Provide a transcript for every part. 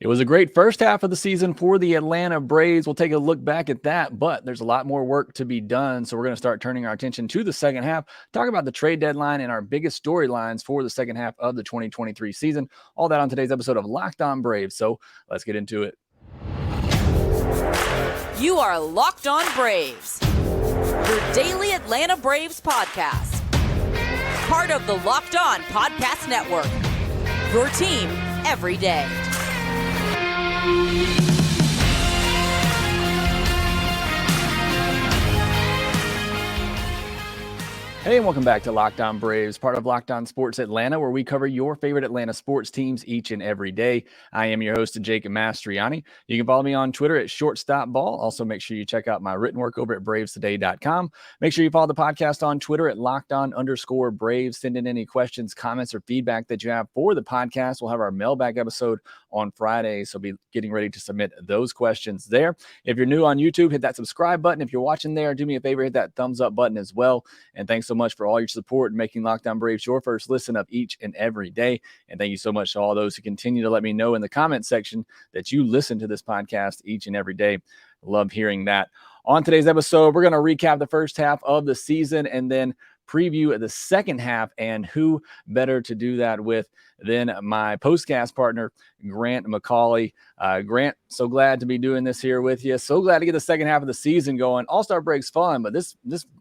It was a great first half of the season for the Atlanta Braves. We'll take a look back at that, but there's a lot more work to be done. So we're going to start turning our attention to the second half, talk about the trade deadline and our biggest storylines for the second half of the 2023 season. All that on today's episode of Locked On Braves. So let's get into it. You are Locked On Braves, your daily Atlanta Braves podcast. Part of the Locked On Podcast Network, your team every day. Hey, and welcome back to Locked On Braves, part of Locked On Sports Atlanta, where we cover your favorite Atlanta sports teams each and every day. I am your host, Jacob Mastriani. You can follow me on Twitter at ShortstopBall. Also, make sure you check out my written work over at BravesToday.com. Make sure you follow the podcast on Twitter at LockedOn_Braves. Send in any questions, comments, or feedback that you have for the podcast. We'll have our mailbag episode on Friday, so be getting ready to submit those questions there. If you're new on YouTube, hit that subscribe button. If you're watching there, do me a favor, hit that thumbs up button as well. And thanks so much for all your support and making Locked On Braves your first listen of each and every day. And thank you so much to all those who continue to let me know in the comment section that you listen to this podcast each and every day. Love hearing that. On today's episode, we're going to recap the first half of the season and then preview the second half, and who better to do that with than my postcast partner, Grant McAuley. Grant, so glad to be doing this here with you. So glad to get the second half of the season going. All-Star break's fun, but this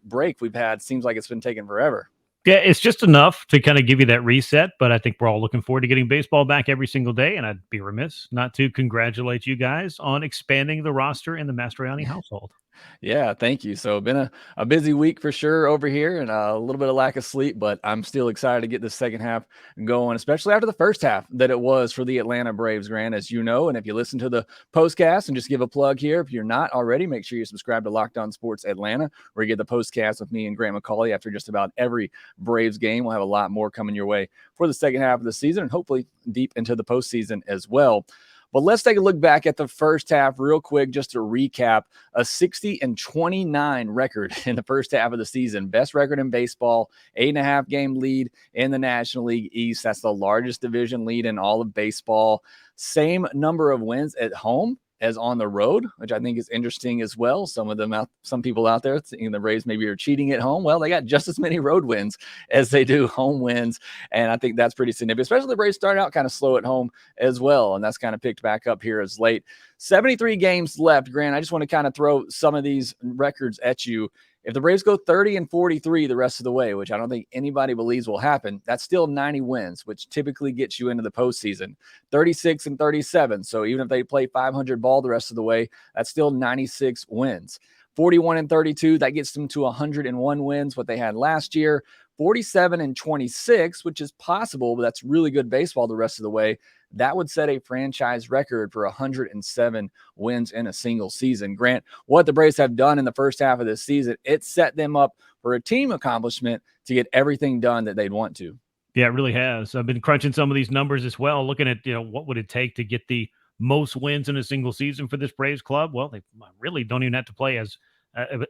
break we've had seems like it's been taking forever. Yeah, it's just enough to kind of give you that reset, but I think we're all looking forward to getting baseball back every single day, and I'd be remiss not to congratulate you guys on expanding the roster in the Mastriani household. Yeah, thank you. So been a busy week for sure over here, and a little bit of lack of sleep, but I'm still excited to get the second half going, especially after the first half that it was for the Atlanta Braves, Grant, as you know. And if you listen to the postcast, and just give a plug here, if you're not already, make sure you subscribe to Locked On Sports Atlanta, where you get the postcast with me and Grant McAuley after just about every Braves game. We'll have a lot more coming your way for the second half of the season, and hopefully deep into the postseason as well. But let's take a look back at the first half real quick, just to recap. A 60-29 record in the first half of the season. Best record in baseball, 8.5 game lead in the National League East. That's the largest division lead in all of baseball. Same number of wins at home as on the road, which I think is interesting as well. Some people out there thinking the Braves maybe are cheating at home. Well, they got just as many road wins as they do home wins, and I think that's pretty significant, especially the Braves started out kind of slow at home as well, and that's kind of picked back up here as late. 73 games left, Grant. I just want to kind of throw some of these records at you. If the Braves go 30-43 the rest of the way, which I don't think anybody believes will happen, that's still 90 wins, which typically gets you into the postseason. 36-37, so even if they play 500 ball the rest of the way, that's still 96 wins. 41-32, that gets them to 101 wins, what they had last year. 47-26, which is possible, but that's really good baseball the rest of the way. That would set a franchise record for 107 wins in a single season. Grant, what the Braves have done in the first half of this season, it set them up for a team accomplishment to get everything done that they'd want to. Yeah, it really has. I've been crunching some of these numbers as well, looking at, what would it take to get the most wins in a single season for this Braves club? Well, they really don't even have to play as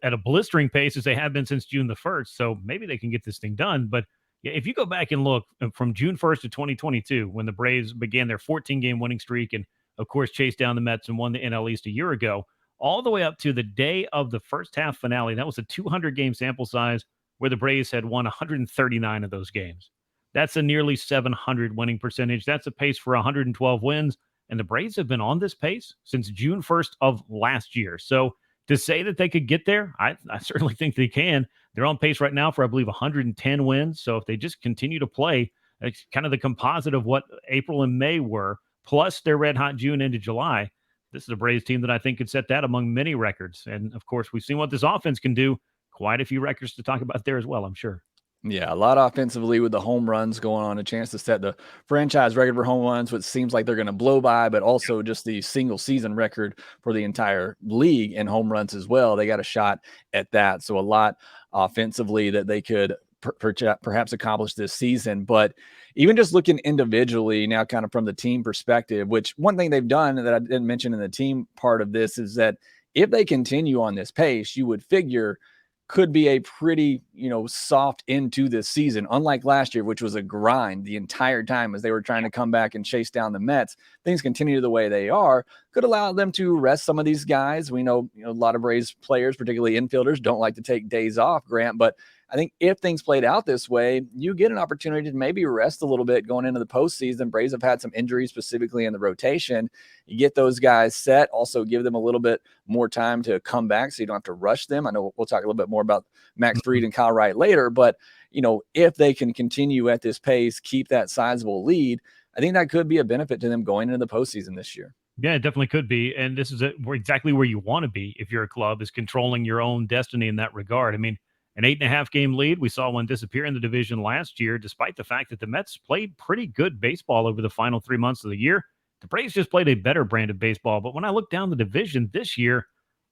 at a blistering pace as they have been since June the 1st. So maybe they can get this thing done. But if you go back and look from June 1st to 2022, when the Braves began their 14-game winning streak and, of course, chased down the Mets and won the NL East a year ago, all the way up to the day of the first half finale, that was a 200-game sample size where the Braves had won 139 of those games. That's a nearly 700 winning percentage. That's a pace for 112 wins. And the Braves have been on this pace since June 1st of last year. So to say that they could get there, I certainly think they can. They're on pace right now for, I believe, 110 wins. So if they just continue to play, it's kind of the composite of what April and May were, plus their red-hot June into July, this is a Braves team that I think could set that among many records. And, of course, we've seen what this offense can do. Quite a few records to talk about there as well, I'm sure. Yeah, a lot offensively with the home runs going on, a chance to set the franchise record for home runs, which seems like they're going to blow by, but also just the single season record for the entire league in home runs as well. They got a shot at that. So a lot offensively that they could perhaps accomplish this season. But even just looking individually now, kind of from the team perspective, which one thing they've done that I didn't mention in the team part of this is that if they continue on this pace, you would figure could be a pretty, soft into this season. Unlike last year, which was a grind the entire time as they were trying to come back and chase down the Mets. Things continue the way they are, could allow them to rest some of these guys. We know, a lot of Braves players, particularly infielders, don't like to take days off, Grant, but I think if things played out this way, you get an opportunity to maybe rest a little bit going into the postseason. Braves have had some injuries, specifically in the rotation. You get those guys set, also give them a little bit more time to come back so you don't have to rush them. I know we'll talk a little bit more about Max Fried and Kyle Wright later, but if they can continue at this pace, keep that sizable lead, I think that could be a benefit to them going into the postseason this year. Yeah, it definitely could be. And this is exactly where you want to be if you're a club, is controlling your own destiny in that regard. I mean, an 8.5 game lead, we saw one disappear in the division last year, despite the fact that the Mets played pretty good baseball over the final 3 months of the year. The Braves just played a better brand of baseball. But when I look down the division this year,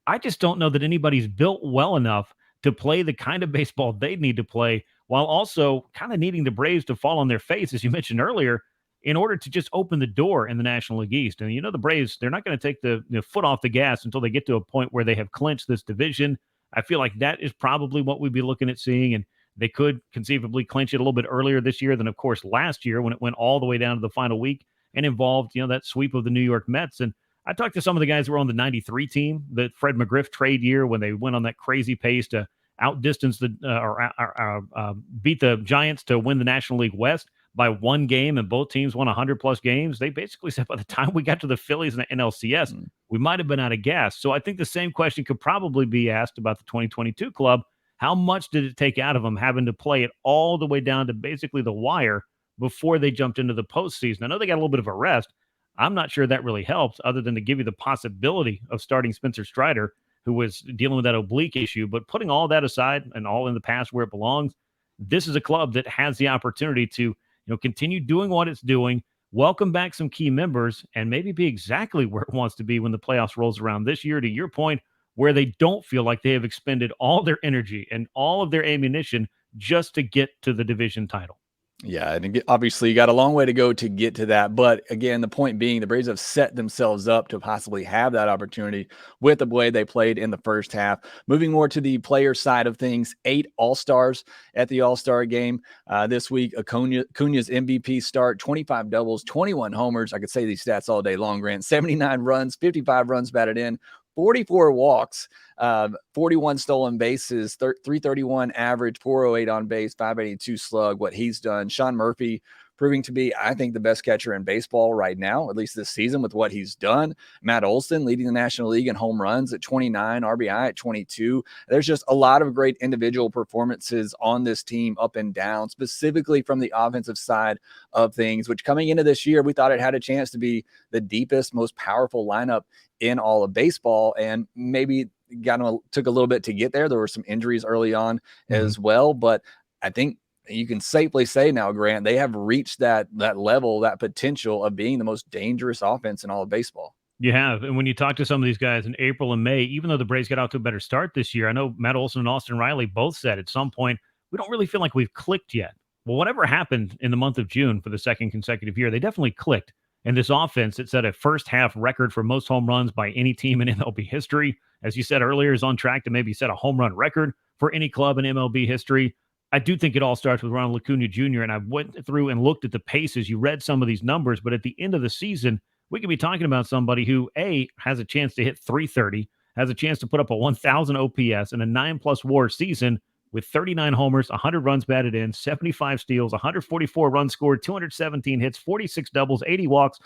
I just don't know that anybody's built well enough to play the kind of baseball they need to play, while also kind of needing the Braves to fall on their face, as you mentioned earlier, in order to just open the door in the National League East. And the Braves, they're not going to take the foot off the gas until they get to a point where they have clinched this division. I feel like that is probably what we'd be looking at seeing, and they could conceivably clinch it a little bit earlier this year than, of course, last year when it went all the way down to the final week and involved, that sweep of the New York Mets. And I talked to some of the guys who were on the 93 team, the Fred McGriff trade year, when they went on that crazy pace to outdistance beat the Giants to win the National League West by 1 game, and both teams won 100-plus games. They basically said by the time we got to the Phillies and the NLCS, we might have been out of gas. So I think the same question could probably be asked about the 2022 club. How much did it take out of them having to play it all the way down to basically the wire before they jumped into the postseason? I know they got a little bit of a rest. I'm not sure that really helps, other than to give you the possibility of starting Spencer Strider, who was dealing with that oblique issue. But putting all that aside and all in the past where it belongs, this is a club that has the opportunity to continue doing what it's doing, welcome back some key members, and maybe be exactly where it wants to be when the playoffs rolls around this year, to your point, where they don't feel like they have expended all their energy and all of their ammunition just to get to the division title. Yeah, and obviously you got a long way to go to get to that. But again, the point being, the Braves have set themselves up to possibly have that opportunity with the way they played in the first half. Moving more to the player side of things, 8 All-Stars at the All-Star game this week. Acuna's MVP start, 25 doubles, 21 homers. I could say these stats all day long, Grant. 79 runs, 55 runs batted in, 44 walks, 41 stolen bases, 331 average, 408 on base, 582 slug, what he's done. Sean Murphy proving to be, I think, the best catcher in baseball right now, at least this season, with what he's done. Matt Olson leading the National League in home runs at 29, RBI at 22. There's just a lot of great individual performances on this team, up and down, specifically from the offensive side of things, which coming into this year, we thought it had a chance to be the deepest, most powerful lineup in all of baseball, and maybe took a little bit to get there. There were some injuries early on as well, but I think you can safely say now, Grant, they have reached that level, that potential of being the most dangerous offense in all of baseball. You have. And when you talk to some of these guys in April and May, even though the Braves got out to a better start this year, I know Matt Olson and Austin Riley both said at some point, we don't really feel like we've clicked yet. Well, whatever happened in the month of June for the second consecutive year, they definitely clicked. And this offense, it set a first half record for most home runs by any team in MLB history. As you said earlier, is on track to maybe set a home run record for any club in MLB history. I do think it all starts with Ronald Acuna Jr., and I went through and looked at the paces. You read some of these numbers, but at the end of the season, we could be talking about somebody who, A, has a chance to hit 330, has a chance to put up a 1,000 OPS and a 9+ WAR season with 39 homers, 100 runs batted in, 75 steals, 144 runs scored, 217 hits, 46 doubles, 80 walks,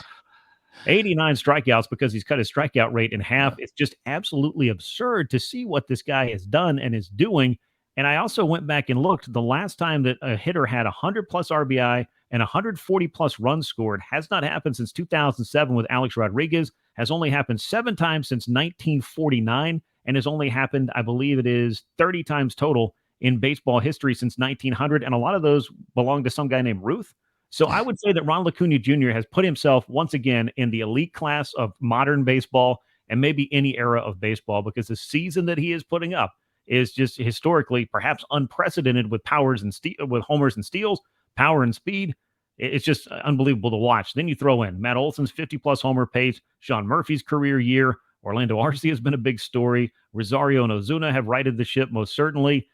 89 strikeouts, because he's cut his strikeout rate in half. It's just absolutely absurd to see what this guy has done and is doing. And I also went back and looked. The last time that a hitter had 100+ RBI and 140+ runs scored has not happened since 2007 with Alex Rodriguez, has only happened 7 times since 1949, and has only happened, I believe it is, 30 times total in baseball history since 1900. And a lot of those belong to some guy named Ruth. So I would say that Ronald Acuna Jr. has put himself once again in the elite class of modern baseball and maybe any era of baseball, because the season that he is putting up is just historically perhaps unprecedented with with homers and steals, power and speed. It's just unbelievable to watch. Then you throw in Matt Olson's 50+ homer pace, Sean Murphy's career year, Orlando Arcia has been a big story. Rosario and Ozuna have righted the ship most certainly.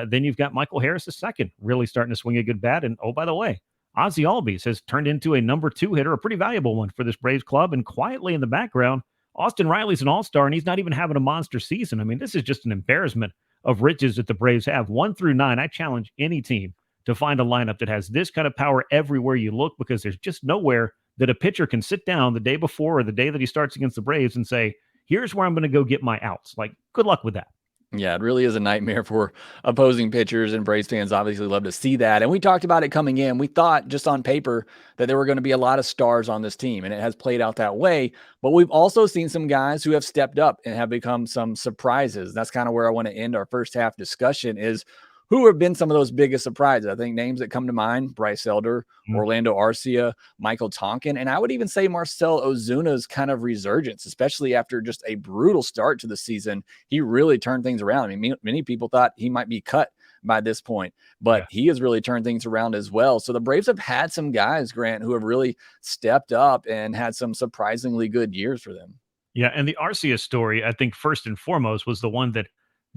Then you've got Michael Harris II really starting to swing a good bat. And oh, by the way, Ozzy Albies has turned into a number 2 hitter, a pretty valuable one for this Braves club. And quietly in the background, Austin Riley's an all-star, and he's not even having a monster season. I mean, this is just an embarrassment of riches that the Braves have. 1 through 9, I challenge any team to find a lineup that has this kind of power everywhere you look, because there's just nowhere that a pitcher can sit down the day before or the day that he starts against the Braves and say, here's where I'm going to go get my outs. Like, good luck with that. Yeah, it really is a nightmare for opposing pitchers, and Braves fans obviously love to see that. And we talked about it coming in. We thought just on paper that there were going to be a lot of stars on this team, and it has played out that way. But we've also seen some guys who have stepped up and have become some surprises. That's kind of where I want to end our first half discussion is who have been some of those biggest surprises. I think names that come to mind, Bryce Elder, Orlando Arcia, Michael Tonkin, and I would even say Marcell Ozuna's kind of resurgence, especially after just a brutal start to the season. He really turned things around. I mean, many people thought he might be cut by this point, but he has really turned things around as well. So the Braves have had some guys, Grant, who have really stepped up and had some surprisingly good years for them. Yeah, and the Arcia story, I think first and foremost, was the one that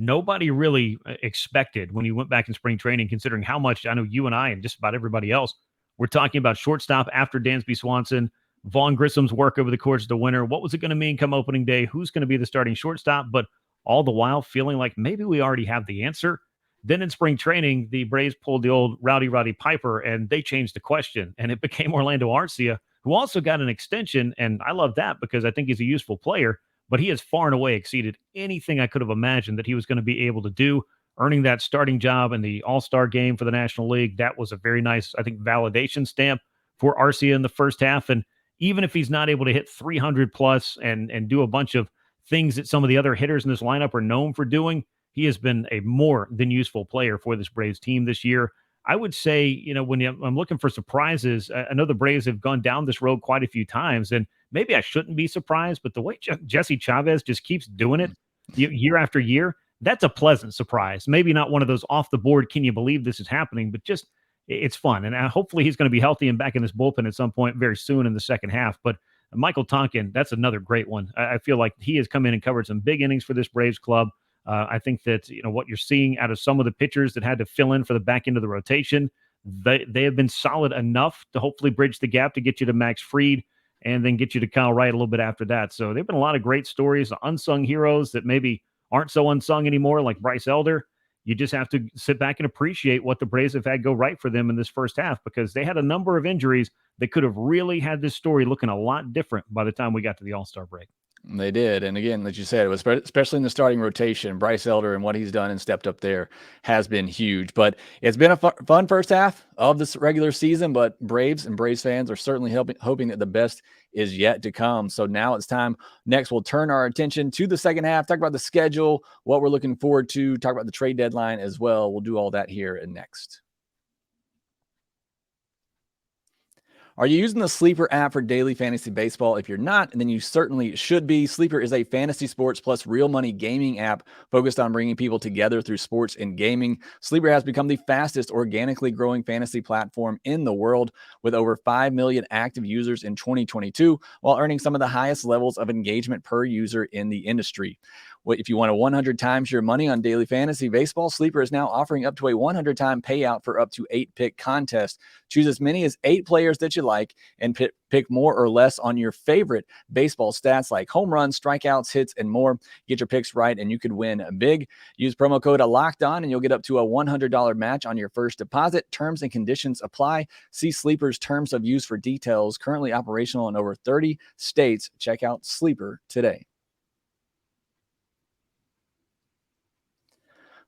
nobody really expected when you went back in spring training, considering how much I know you and I and just about everybody else were talking about shortstop after Dansby Swanson, Vaughn Grissom's work over the course of the winter. What was it going to mean come opening day? Who's going to be the starting shortstop? But all the while feeling like maybe we already have the answer. Then in spring training, the Braves pulled the old Roddy Piper and they changed the question, and it became Orlando Arcia, who also got an extension. And I love that because I think he's a useful player, but he has far and away exceeded anything I could have imagined that he was going to be able to do, earning that starting job in the All-Star game for the National League. That was a very nice, I think, validation stamp for Arcia in the first half. And even if he's not able to hit 300 plus and do a bunch of things that some of the other hitters in this lineup are known for doing, he has been a more than useful player for this Braves team this year. I would say, when I'm looking for surprises, I know the Braves have gone down this road quite a few times, and maybe I shouldn't be surprised, but the way Jesse Chavez just keeps doing it year after year, that's a pleasant surprise. Maybe not one of those off the board, can you believe this is happening, but just it's fun. And hopefully he's going to be healthy and back in this bullpen at some point very soon in the second half. But Michael Tonkin, that's another great one. I feel like he has come in and covered some big innings for this Braves club. I think that what you're seeing out of some of the pitchers that had to fill in for the back end of the rotation, they have been solid enough to hopefully bridge the gap to get you to Max Fried and then get you to Kyle Wright a little bit after that. So there've been a lot of great stories, unsung heroes that maybe aren't so unsung anymore, like Bryce Elder. You just have to sit back and appreciate what the Braves have had go right for them in this first half, because they had a number of injuries that could have really had this story looking a lot different by the time we got to the All-Star break. They did. And again, as you said, it was especially in the starting rotation, Bryce Elder and what he's done and stepped up there has been huge. But it's been a fun first half of this regular season, but Braves and Braves fans are certainly hoping that the best is yet to come. So now it's time. Next, we'll turn our attention to the second half, talk about the schedule, what we're looking forward to, talk about the trade deadline as well. We'll do all that here and next. Are you using the Sleeper app for daily fantasy baseball? If you're not, then you certainly should be. Sleeper is a fantasy sports plus real money gaming app focused on bringing people together through sports and gaming. Sleeper has become the fastest organically growing fantasy platform in the world, with over 5 million active users in 2022, while earning some of the highest levels of engagement per user in the industry. If you want to 100 times your money on daily fantasy baseball, Sleeper is now offering up to a 100-time payout for up to 8-pick contest. Choose as many as 8 players that you like and pick more or less on your favorite baseball stats like home runs, strikeouts, hits, and more. Get your picks right and you could win big. Use promo code LOCKEDON and you'll get up to a $100 match on your first deposit. Terms and conditions apply. See Sleeper's terms of use for details. Currently operational in over 30 states. Check out Sleeper today.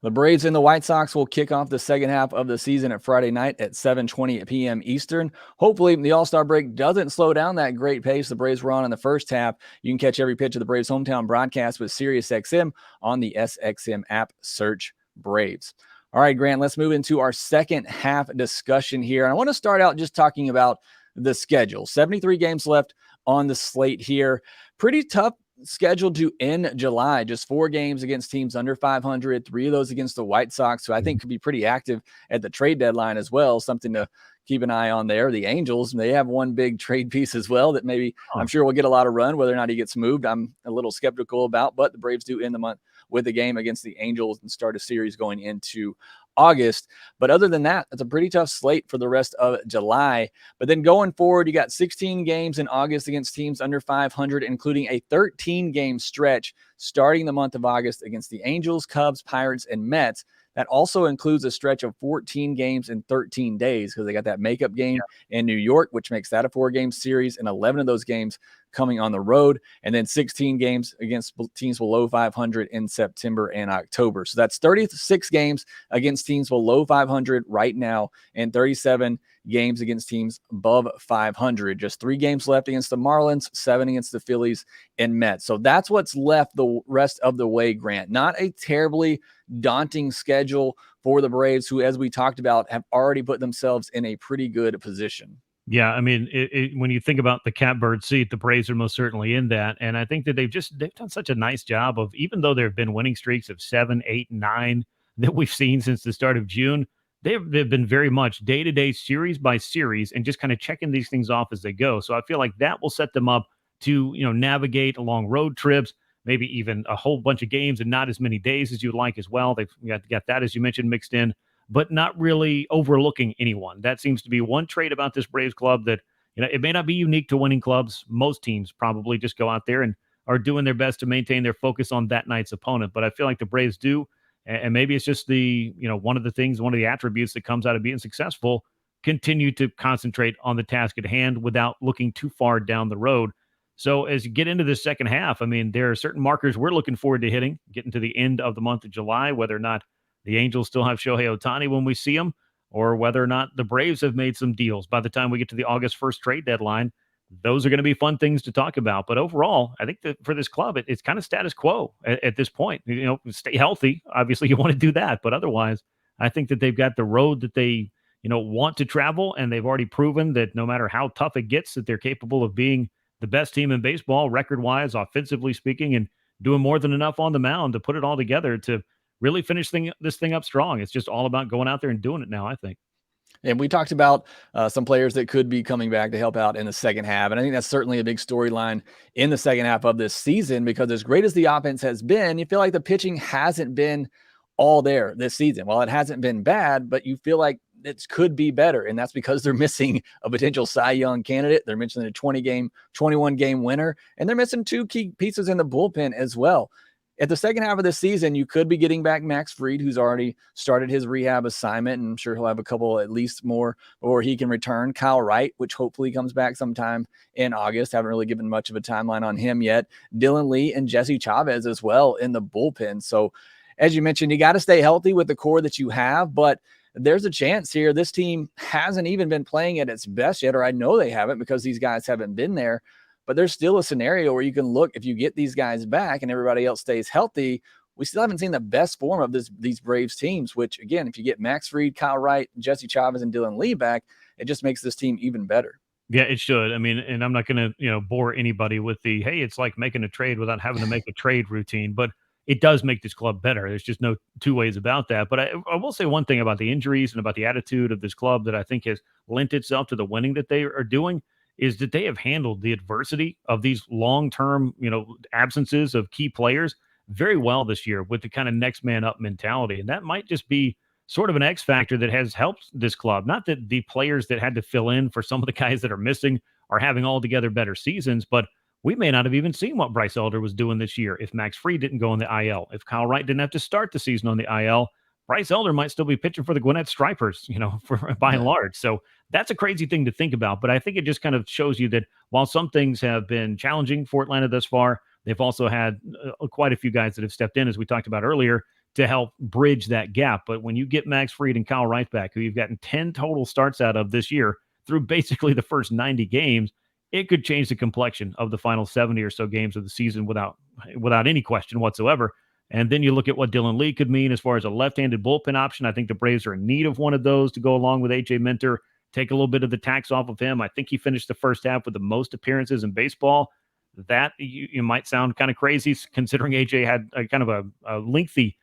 The Braves and the White Sox will kick off the second half of the season at Friday night at 7:20 p.m. Eastern. Hopefully, the All-Star break doesn't slow down that great pace the Braves were on in the first half. You can catch every pitch of the Braves' hometown broadcast with SiriusXM on the SXM app. Search Braves. All right, Grant, let's move into our second half discussion here. And I want to start out just talking about the schedule. 73 games left on the slate here. Pretty tough scheduled to end July. Just 4 games against teams under 500, 3 of those against the White Sox, who I think could be pretty active at the trade deadline as well. Something to keep an eye on there. The Angels, they have one big trade piece as well that maybe I'm sure will get a lot of run. Whether or not he gets moved, I'm a little skeptical about, but the Braves do end the month with a game against the Angels and start a series going into August. But other than that, it's a pretty tough slate for the rest of July. But then going forward, you got 16 games in August against teams under 500, including a 13-game stretch starting the month of August against the Angels, Cubs, Pirates, and Mets. That also includes a stretch of 14 games in 13 days because they got that makeup game in New York, which makes that a 4-game series, and 11 of those games coming on the road, and then 16 games against teams below 500 in September and October. So that's 36 games against teams below 500 right now, and 37 games against teams above 500. Just 3 games left against the Marlins, 7 against the Phillies and Mets. So that's what's left the rest of the way, Grant. Not a terribly daunting schedule for the Braves, who, as we talked about, have already put themselves in a pretty good position. Yeah, I mean, when you think about the catbird seat, the Braves are most certainly in that, and I think that they've done such a nice job of, even though there have been winning streaks of 7, 8, 9 that we've seen since the start of June, they've been very much day to day, series by series, and just kind of checking these things off as they go. So I feel like that will set them up to navigate along road trips, maybe even a whole bunch of games and not as many days as you'd like as well. They've got that, as you mentioned, mixed in, but not really overlooking anyone. That seems to be one trait about this Braves club that, it may not be unique to winning clubs. Most teams probably just go out there and are doing their best to maintain their focus on that night's opponent. But I feel like the Braves do, and maybe it's just one of the attributes that comes out of being successful, continue to concentrate on the task at hand without looking too far down the road. So as you get into the second half, I mean, there are certain markers we're looking forward to hitting, getting to the end of the month of July, whether or not the Angels still have Shohei Ohtani when we see him, or whether or not the Braves have made some deals by the time we get to the August 1st trade deadline. Those are going to be fun things to talk about. But overall, I think that for this club, it's kind of status quo at this point. Stay healthy. Obviously, you want to do that. But otherwise, I think that they've got the road that they want to travel, and they've already proven that no matter how tough it gets, that they're capable of being the best team in baseball, record-wise, offensively speaking, and doing more than enough on the mound to put it all together to really finish this thing up strong. It's just all about going out there and doing it now, I think. And we talked about some players that could be coming back to help out in the second half. And I think that's certainly a big storyline in the second half of this season, because as great as the offense has been, you feel like the pitching hasn't been all there this season. Well, it hasn't been bad, but you feel like it could be better. And that's because they're missing a potential Cy Young candidate. They're missing a 21 game winner, and they're missing 2 key pieces in the bullpen as well. At the second half of the season, you could be getting back Max Fried, who's already started his rehab assignment, and I'm sure he'll have a couple at least more before he can return. Kyle Wright, which hopefully comes back sometime in August. Haven't really given much of a timeline on him yet. Dylan Lee and Jesse Chavez as well in the bullpen. So as you mentioned, you got to stay healthy with the core that you have, but there's a chance here. This team hasn't even been playing at its best yet, or I know they haven't because these guys haven't been there. But there's still a scenario where you can look, if you get these guys back and everybody else stays healthy, we still haven't seen the best form of these Braves teams, which, again, if you get Max Fried, Kyle Wright, Jesse Chavez, and Dylan Lee back, it just makes this team even better. Yeah, it should. I mean, and I'm not going to bore anybody with the, hey, it's like making a trade without having to make a trade routine, but it does make this club better. There's just no two ways about that. But I will say one thing about the injuries and about the attitude of this club that I think has lent itself to the winning that they are doing, is that they have handled the adversity of these long-term, absences of key players very well this year with the kind of next man up mentality. And that might just be sort of an X factor that has helped this club. Not that the players that had to fill in for some of the guys that are missing are having altogether better seasons, but we may not have even seen what Bryce Elder was doing this year if Max Fried didn't go on the IL. If Kyle Wright didn't have to start the season on the IL, Bryce Elder might still be pitching for the Gwinnett Stripers, by and large. So that's a crazy thing to think about. But I think it just kind of shows you that while some things have been challenging for Atlanta thus far, they've also had quite a few guys that have stepped in, as we talked about earlier, to help bridge that gap. But when you get Max Fried and Kyle Wright back, who you've gotten 10 total starts out of this year through basically the first 90 games, it could change the complexion of the final 70 or so games of the season without any question whatsoever. And then you look at what Dylan Lee could mean as far as a left-handed bullpen option. I think the Braves are in need of one of those to go along with A.J. Minter, take a little bit of the tax off of him. I think he finished the first half with the most appearances in baseball. That you might sound kind of crazy considering AJ had a kind of a lengthy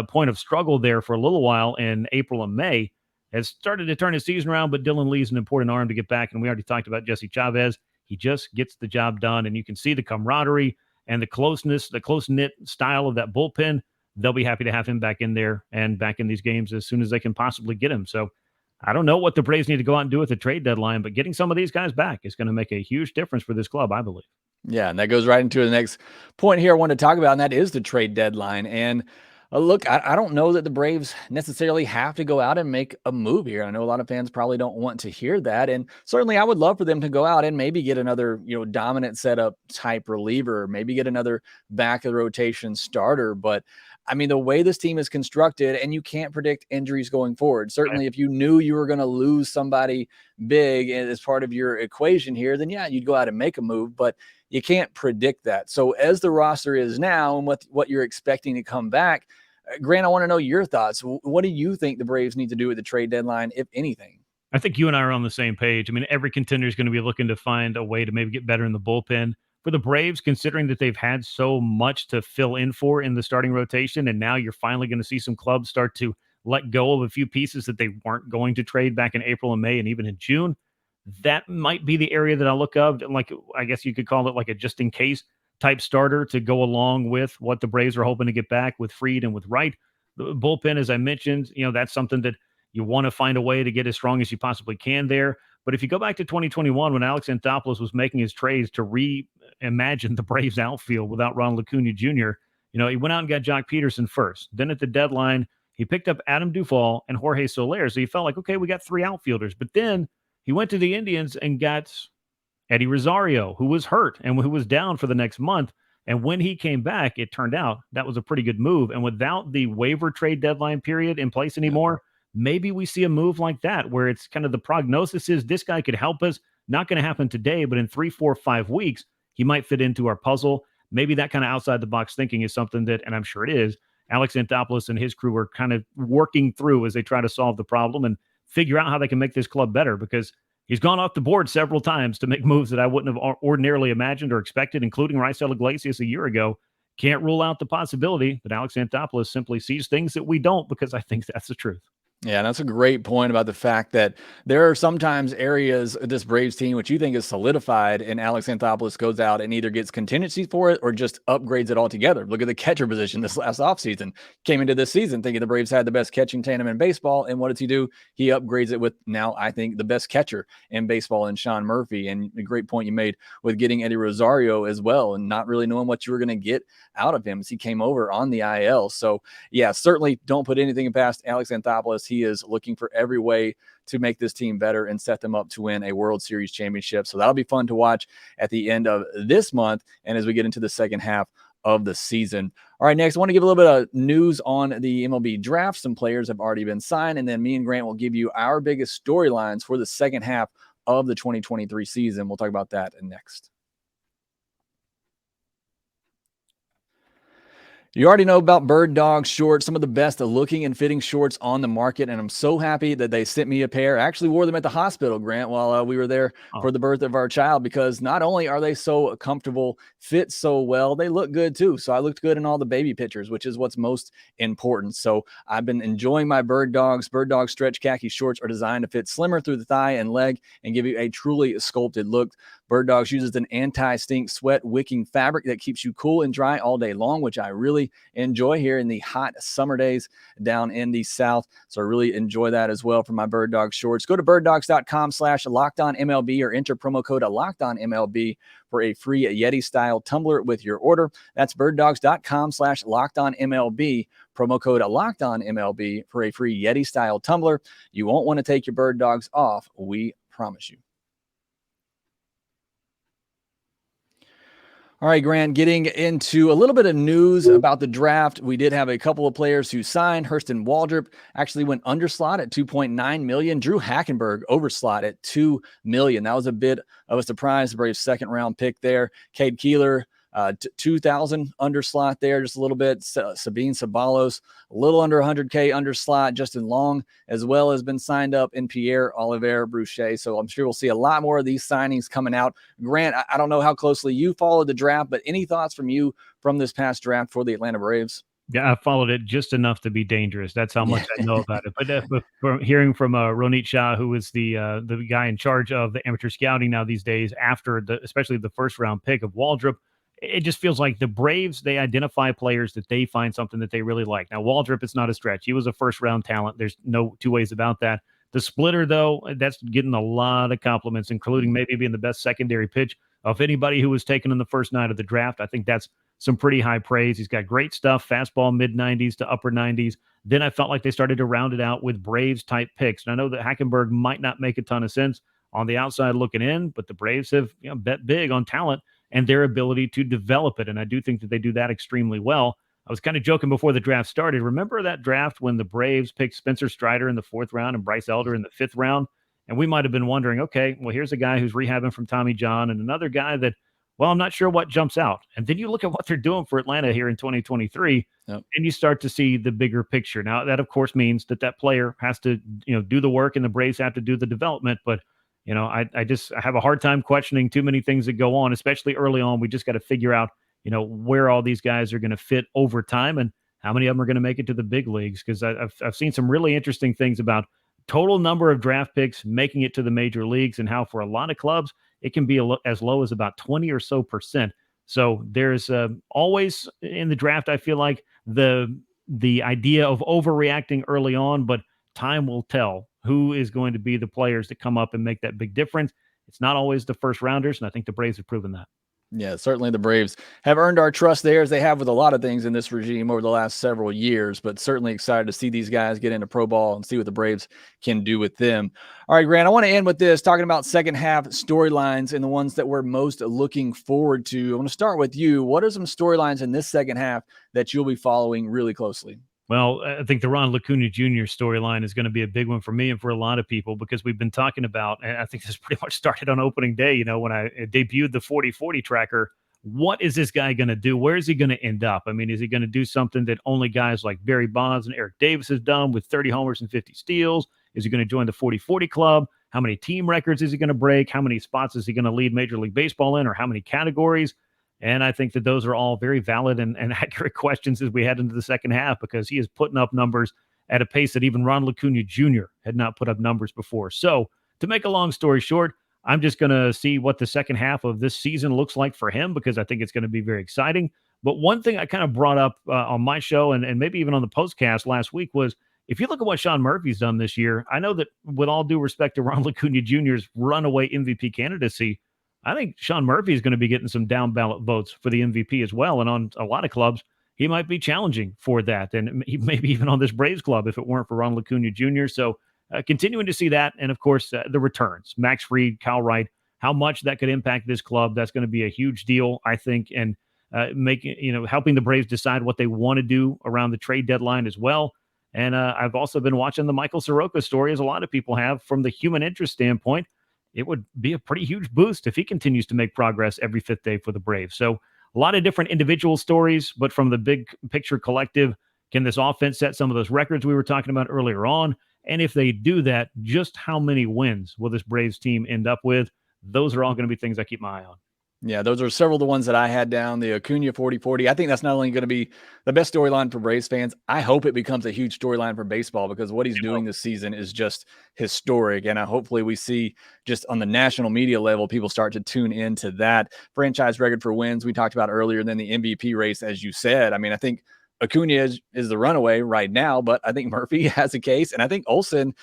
point of struggle there for a little while in April and May. Has started to turn his season around, but Dylan Lee's an important arm to get back. And we already talked about Jesse Chavez. He just gets the job done, and you can see the camaraderie and the closeness, the close-knit style of that bullpen. They'll be happy to have him back in there and back in these games as soon as they can possibly get him. So I don't know what the Braves need to go out and do at the trade deadline, but getting some of these guys back is going to make a huge difference for this club, I believe. Yeah, and that goes right into the next point here I want to talk about, and that is the trade deadline. And look, I don't know that the Braves necessarily have to go out and make a move here. I know a lot of fans probably don't want to hear that, and certainly I would love for them to go out and maybe get another, dominant setup type reliever, maybe get another back of the rotation starter. But I mean, the way this team is constructed, and you can't predict injuries going forward. Certainly, if you knew you were going to lose somebody big as part of your equation here, then yeah, you'd go out and make a move. But you can't predict that. So as the roster is now and what you're expecting to come back, Grant, I want to know your thoughts. What do you think the Braves need to do at the trade deadline, if anything? I think you and I are on the same page. I mean, every contender is going to be looking to find a way to maybe get better in the bullpen. For the Braves, considering that they've had so much to fill in for in the starting rotation, and now you're finally going to see some clubs start to let go of a few pieces that they weren't going to trade back in April and May and even in June, that might be the area that I look of. Like, I guess you could call it like a just in case type starter to go along with what the Braves are hoping to get back with Fried and with Wright. The bullpen, as I mentioned, that's something that you want to find a way to get as strong as you possibly can there. But if you go back to 2021, when Alex Anthopoulos was making his trades to reimagine the Braves outfield without Ronald Acuna Jr., he went out and got Jock Peterson first. Then at the deadline, he picked up Adam Duvall and Jorge Soler. So you felt like, okay, we got three outfielders. But then he went to the Indians and got Eddie Rosario, who was hurt and who was down for the next month. And when he came back, it turned out that was a pretty good move. And without the waiver trade deadline period in place anymore, maybe we see a move like that where it's kind of the prognosis is this guy could help us. Not going to happen today, but in 3, 4, 5 weeks, he might fit into our puzzle. Maybe that kind of outside the box thinking is something that, and I'm sure it is, Alex Anthopoulos and his crew are kind of working through as they try to solve the problem and figure out how they can make this club better, because he's gone off the board several times to make moves that I wouldn't have ordinarily imagined or expected, including Raisel Iglesias a year ago. Can't rule out the possibility that Alex Anthopoulos simply sees things that we don't, because I think that's the truth. Yeah, that's a great point about the fact that there are sometimes areas of this Braves team which you think is solidified, and Alex Anthopoulos goes out and either gets contingency for it or just upgrades it altogether. Look at the catcher position this last offseason. Came into this season thinking the Braves had the best catching tandem in baseball, and what does he do? He upgrades it with now, I think, the best catcher in baseball in Sean Murphy. And a great point you made with getting Eddie Rosario as well and not really knowing what you were going to get out of him as he came over on the IL. So, yeah, certainly don't put anything past Alex Anthopoulos. He is looking for every way to make this team better and set them up to win a World Series championship. So that'll be fun to watch at the end of this month and as we get into the second half of the season. All right, next, I want to give a little bit of news on the MLB draft. Some players have already been signed, and then me and Grant will give you our biggest storylines for the second half of the 2023 season. We'll talk about that next. You already know about Bird Dogs shorts, some of the best looking and fitting shorts on the market, and I'm so happy that they sent me a pair. I actually wore them at the hospital, Grant, while we were there for the birth of our child, because not only are they so comfortable, fit so well, they look good too. So I looked good in all the baby pictures, which is what's most important. So I've been enjoying my Bird Dogs. Bird Dogs stretch khaki shorts are designed to fit slimmer through the thigh and leg and give you a truly sculpted look. Bird Dogs uses an anti-stink sweat wicking fabric that keeps you cool and dry all day long, which I really enjoy here in the hot summer days down in the South. So I really enjoy that as well for my Bird Dogs shorts. Go to birddogs.com/LockedOnMLB or enter promo code LockedOnMLB for a free Yeti style tumbler with your order. That's birddogs.com/LockedOnMLB, promo code LockedOnMLB for a free Yeti style tumbler. You won't want to take your Bird Dogs off. We promise you. All right, Grant, getting into a little bit of news about the draft. We did have a couple of players who signed. Hurston Waldrop actually went underslot at $2.9 million. Drew Hackenberg overslot at $2 million. That was a bit of a surprise. The Braves' second round pick there. Cade Keeler 2,000 under slot there, just a little bit. Sabine Sabalos, a little under 100K under slot. Justin Long, as well, has been signed up in Pierre Olivier Boucher. So I'm sure we'll see a lot more of these signings coming out. Grant, I don't know how closely you followed the draft, but any thoughts from you from this past draft for the Atlanta Braves? Yeah, I followed it just enough to be dangerous. That's how much I know about it. But from hearing from Ronit Shah, who is the guy in charge of the amateur scouting now these days, after especially the first round pick of Waldrop, it just feels like the Braves, they identify players that they find something that they really like. Now, Waldrop, it's not a stretch. He was a first round talent. There's no two ways about that. The splitter, though, that's getting a lot of compliments, including maybe being the best secondary pitch of anybody who was taken in the first night of the draft. I think that's some pretty high praise. He's got great stuff, fastball mid-90s to upper 90s. Then I felt like they started to round it out with Braves-type picks. And I know that Hackenberg might not make a ton of sense on the outside looking in, but the Braves have bet big on talent and their ability to develop it. And I do think that they do that extremely well. I was kind of joking before the draft started. Remember that draft when the Braves picked Spencer Strider in the 4th round and Bryce Elder in the 5th round? And we might have been wondering, okay, well, here's a guy who's rehabbing from Tommy John and another guy that, well, I'm not sure what jumps out. And then you look at what they're doing for Atlanta here in 2023, and you start to see the bigger picture. Now, that, of course, means that player has to, do the work, and the Braves have to do the development. But, I have a hard time questioning too many things that go on, especially early on. We just got to figure out, where all these guys are going to fit over time and how many of them are going to make it to the big leagues. Because I've seen some really interesting things about total number of draft picks making it to the major leagues and how for a lot of clubs, it can be as low as about 20 or so percent. So there's always in the draft, I feel like the idea of overreacting early on, but time will tell who is going to be the players that come up and make that big difference. It's not always the first rounders, and I think the Braves have proven that. Yeah, certainly the Braves have earned our trust there, as they have with a lot of things in this regime over the last several years, but certainly excited to see these guys get into pro ball and see what the Braves can do with them. All right, Grant, I want to end with this, talking about second half storylines and the ones that we're most looking forward to. I want to start with you. What are some storylines in this second half that you'll be following really closely? Well, I think the Ron Acuna Jr. storyline is going to be a big one for me and for a lot of people, because we've been talking about, and I think this pretty much started on opening day, when I debuted the 40-40 tracker. What is this guy going to do? Where is he going to end up? I mean, is he going to do something that only guys like Barry Bonds and Eric Davis have done with 30 homers and 50 steals? Is he going to join the 40-40 club? How many team records is he going to break? How many spots is he going to lead Major League Baseball in, or how many categories? And I think that those are all very valid and accurate questions as we head into the second half, because he is putting up numbers at a pace that even Ron Acuna Jr. had not put up numbers before. So to make a long story short, I'm just going to see what the second half of this season looks like for him, because I think it's going to be very exciting. But one thing I kind of brought up on my show and maybe even on the postcast last week was, if you look at what Sean Murphy's done this year, I know that with all due respect to Ron Acuna Jr.'s runaway MVP candidacy, I think Sean Murphy is going to be getting some down ballot votes for the MVP as well. And on a lot of clubs, he might be challenging for that. And maybe even on this Braves club, if it weren't for Ron Acuna Jr. So continuing to see that. And of course, the returns, Max Fried, Kyle Wright, how much that could impact this club. That's going to be a huge deal, I think. And helping the Braves decide what they want to do around the trade deadline as well. And I've also been watching the Michael Soroka story, as a lot of people have, from the human interest standpoint. It would be a pretty huge boost if he continues to make progress every fifth day for the Braves. So a lot of different individual stories, but from the big picture collective, can this offense set some of those records we were talking about earlier on? And if they do that, just how many wins will this Braves team end up with? Those are all going to be things I keep my eye on. Yeah, those are several of the ones that I had down. The Acuna 40-40. I think that's not only going to be the best storyline for Braves fans, I hope it becomes a huge storyline for baseball, because what he's doing this season is just historic. And hopefully we see, just on the national media level, people start to tune into that. Franchise record for wins we talked about earlier, then the MVP race, as you said. I mean, I think Acuna is the runaway right now, but I think Murphy has a case. And I think Olsen,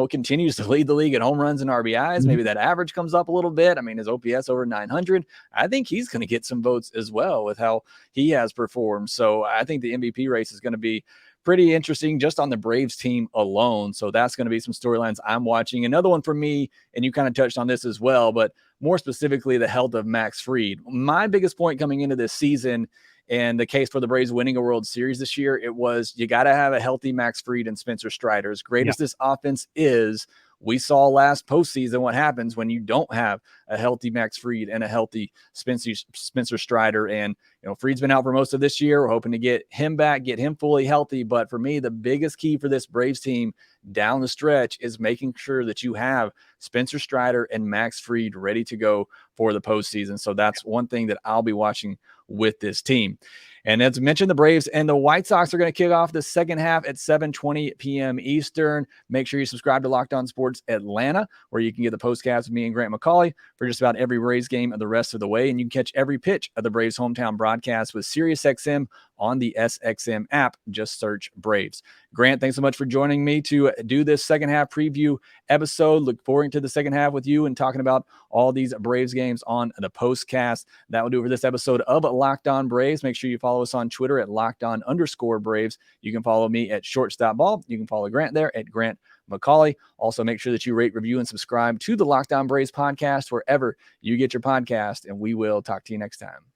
continues to lead the league in home runs and RBIs. Maybe that average comes up a little bit. I mean, his OPS over 900. I think he's going to get some votes as well with how he has performed. So I think the MVP race is going to be pretty interesting just on the Braves team alone. So that's going to be some storylines I'm watching. Another one for me, and you kind of touched on this as well, but more specifically, the health of Max Fried. My biggest point coming into this season, and the case for the Braves winning a World Series this year, it was, you got to have a healthy Max Fried and Spencer Strider. As great as this offense is, we saw last postseason what happens when you don't have a healthy Max Fried and a healthy Spencer Strider. And, Fried's been out for most of this year. We're hoping to get him back, get him fully healthy. But for me, the biggest key for this Braves team down the stretch is making sure that you have Spencer Strider and Max Fried ready to go for the postseason. So that's one thing that I'll be watching with this team. And as mentioned, the Braves and the White Sox are going to kick off the second half at 7:20 p.m. Eastern. Make sure you subscribe to Locked On Sports Atlanta, where you can get the postcasts with me and Grant McAuley for just about every Braves game the rest of the way. And you can catch every pitch of the Braves hometown broadcast with SiriusXM on the SXM app. Just search Braves. Grant, thanks so much for joining me to do this second half preview episode. Look forward to the second half with you and talking about all these Braves games on the postcast. That will do it for this episode of Locked On Braves. Make sure you follow us on Twitter at LockedOn_Braves. You can follow me at ShortstopBall. You can follow Grant there at Grant McAuley. Also, make sure that you rate, review, and subscribe to the Locked On Braves podcast wherever you get your podcast, and we will talk to you next time.